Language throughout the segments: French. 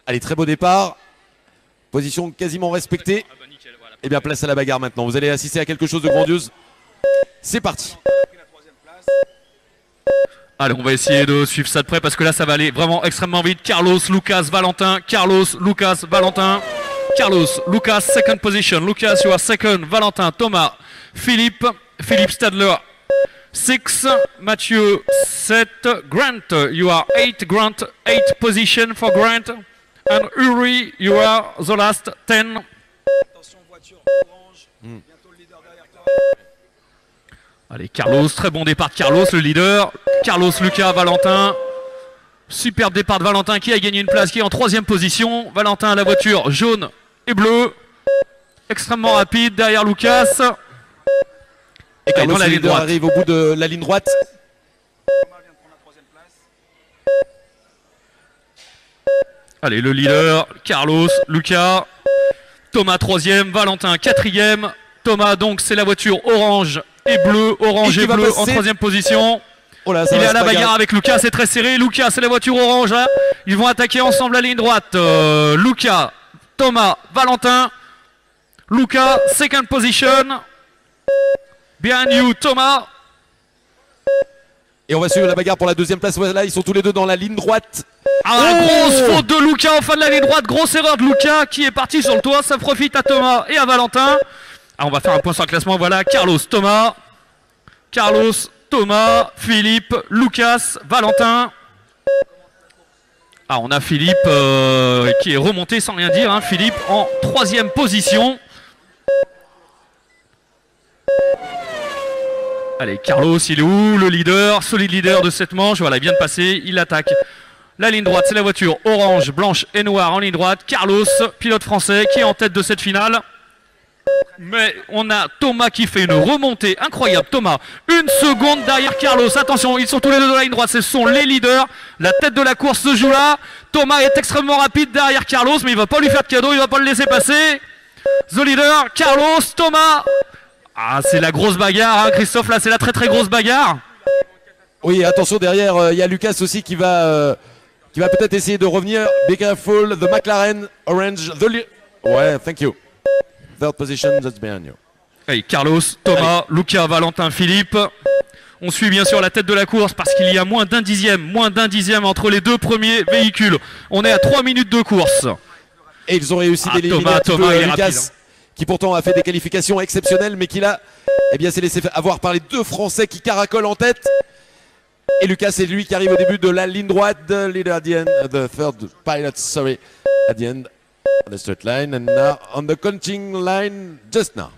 Allez, très beau départ. Position quasiment respectée. Et bien, place à la bagarre maintenant. Vous allez assister à quelque chose de grandiose. C'est parti. Allez, on va essayer de suivre ça de près parce que là, ça va aller vraiment extrêmement vite. Carlos, Lucas, Valentin. Carlos, Lucas, Valentin. Carlos, Lucas, second position. Lucas, you are second. Valentin, Thomas, Philippe. Philippe Stadler, 6. Mathieu, 7. Grant, you are 8. Grant, 8 position for Grant. And Uri, you are the last 10. Attention, voiture orange. Bientôt le leader derrière Clara. Allez, Carlos, très bon départ de Carlos, le leader. Carlos, Lucas, Valentin. Superbe départ de Valentin qui a gagné une place, qui est en 3e position. Valentin, la voiture jaune et bleue. Extrêmement rapide derrière Lucas. Et Carlos, dans la le ligne leader, droite. arrive au bout de la ligne droite. Thomas vient de prendre la 3e place. Allez, le leader, Carlos, Lucas. Thomas, 3e. Valentin, 4e. Thomas, donc, c'est la voiture orange et bleue. Orange Et et qui va bleu en passer. 3e position. Oh là, ça Il va est à se la bagarre bagarrer. avec Lucas, c'est très serré. Lucas, c'est la voiture orange là. Ils vont attaquer ensemble la ligne droite. Lucas, Thomas, Valentin. Lucas, second position. Behind you, Thomas. Et on va suivre la bagarre pour la 2e place. Voilà, ils sont tous les deux dans la ligne droite. Ah, grosse faute de Lucas en fin de la ligne droite. Grosse erreur de Lucas qui est parti sur le toit. Ça profite à Thomas et à Valentin. Ah, on va faire un point sur le classement. Voilà, Carlos, Thomas. Carlos, Thomas, Philippe, Lucas, Valentin. Ah, on a Philippe qui est remonté sans rien dire. Hein. Philippe en 3e position. Allez, Carlos, il est où? Le leader, solide leader de cette manche. Voilà, il vient de passer, il attaque. La ligne droite, c'est la voiture orange, blanche et noire en ligne droite. Carlos, pilote français, qui est en tête de cette finale. Mais on a Thomas qui fait une remontée incroyable. Thomas, 1 seconde derrière Carlos. Attention, ils sont tous les deux dans la ligne droite. Ce sont les leaders. La tête de la course se joue là. Thomas est extrêmement rapide derrière Carlos, mais il va pas lui faire de cadeau. Il va pas le laisser passer. The leader, Carlos, Thomas. Ah, c'est la grosse bagarre, hein, Christophe. Là, c'est la très très grosse bagarre. Oui, attention, derrière, il y a Lucas aussi qui va peut-être essayer de revenir. Be careful, the McLaren, orange, ouais, thank you. Third position, that's behind you. Allez, Carlos, Thomas, Lucas, Valentin, Philippe. On suit bien sûr la tête de la course parce qu'il y a moins d'un dixième entre les deux premiers véhicules. On est à 3 minutes de course. Et ils ont réussi Ah, d'éliminer Thomas, un petit peu, il est Lucas, rapide, hein. qui pourtant a fait des qualifications exceptionnelles, mais qui là, eh bien, s'est laissé avoir par les deux Français qui caracolent en tête. Et Lucas, c'est lui qui arrive au début de la ligne droite, the leader at the end, the third pilot, sorry, at the end, on the straight line, and now on the counting line, just now.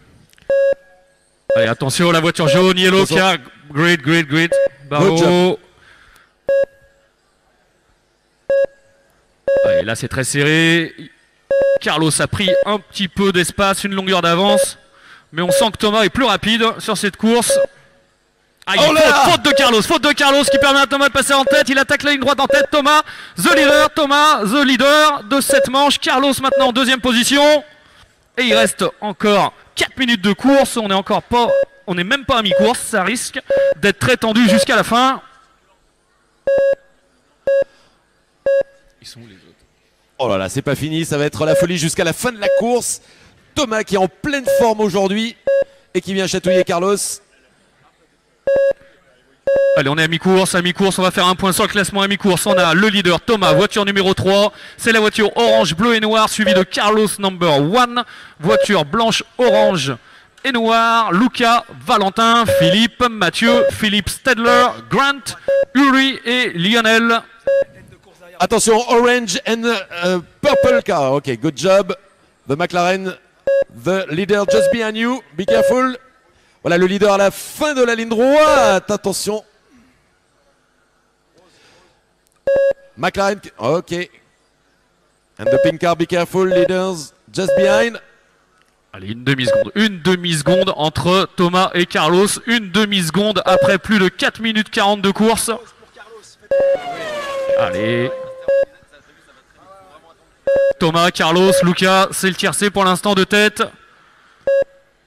Allez, attention, la voiture jaune, yellow, Attention. car. Great. Good Bravo. job. Allez, là, c'est très serré. Carlos a pris un petit peu d'espace, une longueur d'avance. Mais on sent que Thomas est plus rapide sur cette course. Ah, Oh là faute de Carlos qui permet à Thomas de passer en tête. Il attaque la ligne droite en tête. Thomas, the leader de cette manche. Carlos maintenant en 2e position. Et il reste encore 4 minutes de course. On n'est même pas à mi-course. Ça risque d'être très tendu jusqu'à la fin. Ils sont où les autres? Oh là là, c'est pas fini, ça va être la folie jusqu'à la fin de la course. Thomas qui est en pleine forme aujourd'hui et qui vient chatouiller Carlos. Allez, on est à mi-course, on va faire un point sur le classement à mi-course. On a le leader Thomas, voiture numéro 3. C'est la voiture orange, bleu et noir, suivie de Carlos number 1. Voiture blanche, orange et noire. Lucas, Valentin, Philippe, Mathieu, Philippe Stadler, Grant, Uri et Lionel. Attention, orange and purple car. Ok, good job. The McLaren, the leader just behind you. Be careful. Voilà le leader à la fin de la ligne droite. Attention. McLaren, ok. And the pink car, be careful, leaders just behind. Allez, une demi-seconde entre Thomas et Carlos. Une demi-seconde après plus de 4 minutes 40 de course. Allez. Thomas, Carlos, Lucas, c'est le tiercé pour l'instant de tête.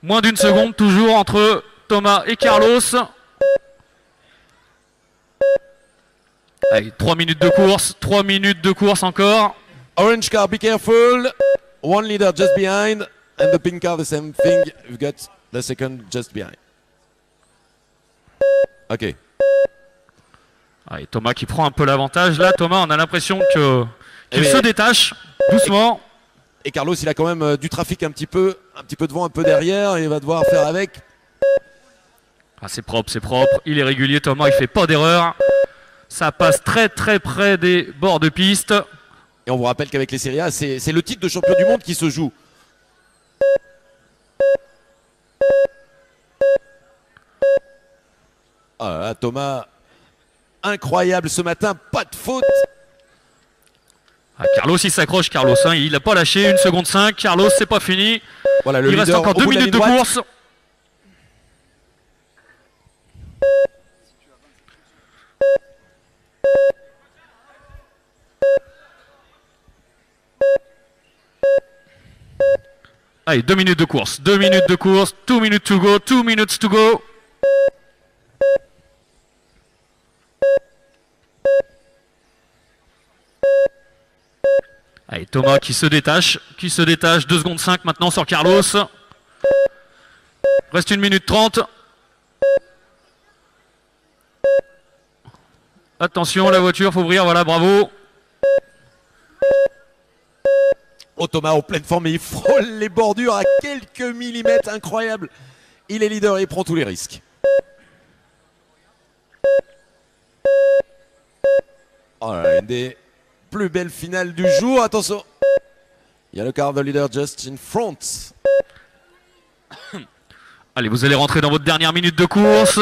Moins d'une seconde toujours entre Thomas et Carlos. Allez, 3 minutes de course encore. Orange car, be careful. One leader just behind. And the pink car, the same thing. You've got the second just behind. Ok. Ah, et Thomas qui prend un peu l'avantage. Là, Thomas, on a l'impression qu'il mais- se détache doucement. Et Carlos, il a quand même du trafic un petit peu devant, un peu derrière. Et il va devoir faire avec. Ah, c'est propre, c'est propre. Il est régulier, Thomas, il fait pas d'erreur. Ça passe très très près des bords de piste. Et on vous rappelle qu'avec les Serie A, c'est le titre de champion du monde qui se joue. Ah là là, Thomas, incroyable ce matin, pas de faute. Ah, Carlos, il s'accroche, Carlos. Hein, il n'a pas lâché. 1 seconde 5. Carlos, c'est pas fini. Voilà, le Il reste leader encore au 2 bout de la minutes de ligne droite. course. Allez, 2 minutes de course. 2 minutes de course. 2 minutes to go. 2 minutes to go. Allez, Thomas qui se détache. 2 secondes 5 maintenant sur Carlos. Reste 1 minute 30. Attention, la voiture, faut ouvrir. Voilà, bravo. Oh, Thomas en pleine forme et il frôle les bordures à quelques millimètres, incroyable. Il est leader et il prend tous les risques. Oh là là, une des plus belles finales du jour. Attention, il y a le car de leader just in front. Allez, vous allez rentrer dans votre dernière minute de course.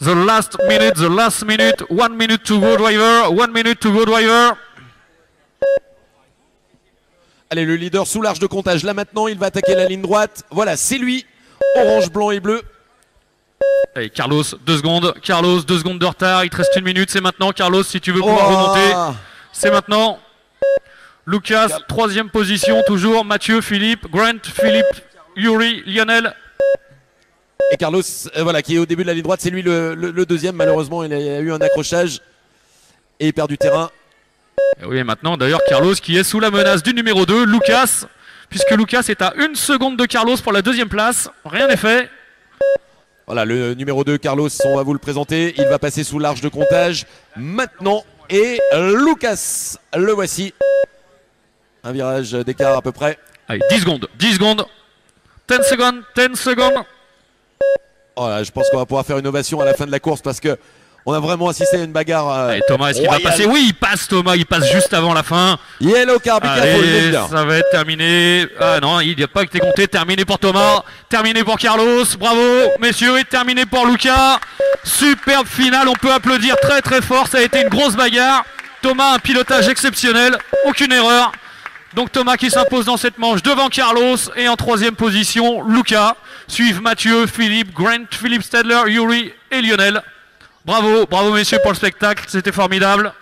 The last minute. 1 minute to go, driver. 1 minute to go, driver. Allez, le leader sous l'arche de comptage. Là maintenant, il va attaquer la ligne droite. Voilà, c'est lui. Orange, blanc et bleu. Allez, Carlos, 2 secondes. Carlos, 2 secondes de retard. Il te reste 1 minute. C'est maintenant, Carlos, si tu veux pouvoir remonter. C'est maintenant. Lucas, 3e position, toujours. Mathieu, Philippe, Grant, Philippe, Yuri, Lionel. Et Carlos, voilà, qui est au début de la ligne droite, c'est lui le deuxième. Malheureusement, il a eu un accrochage et il perd du terrain. Et oui, maintenant, d'ailleurs, Carlos qui est sous la menace du numéro 2, Lucas. Puisque Lucas est à 1 seconde de Carlos pour la 2e place. Rien n'est fait. Voilà, le numéro 2, Carlos, on va vous le présenter. Il va passer sous l'arche de comptage maintenant. Et Lucas, le voici. Un virage d'écart à peu près. Allez, 10 secondes. 10 secondes. 10 secondes. 10 secondes. Oh là, je pense qu'on va pouvoir faire une ovation à la fin de la course parce que on a vraiment assisté à une bagarre. Allez, Thomas, est-ce qu'il va passer? Oui, il passe, Thomas. Il passe juste avant la fin. Yellow car, be careful, Allez, leader. ça va être terminé. Ah non, il n'y a pas été compté. Terminé pour Thomas. Terminé pour Carlos. Bravo, messieurs. Et terminé pour Lucas. Superbe finale. On peut applaudir très très fort. Ça a été une grosse bagarre. Thomas, un pilotage exceptionnel. Aucune erreur. Donc Thomas qui s'impose dans cette manche devant Carlos. Et en 3e position, Lucas. Suivent Mathieu, Philippe, Grant, Philippe Stadler, Yuri et Lionel. Bravo, bravo messieurs pour le spectacle. C'était formidable.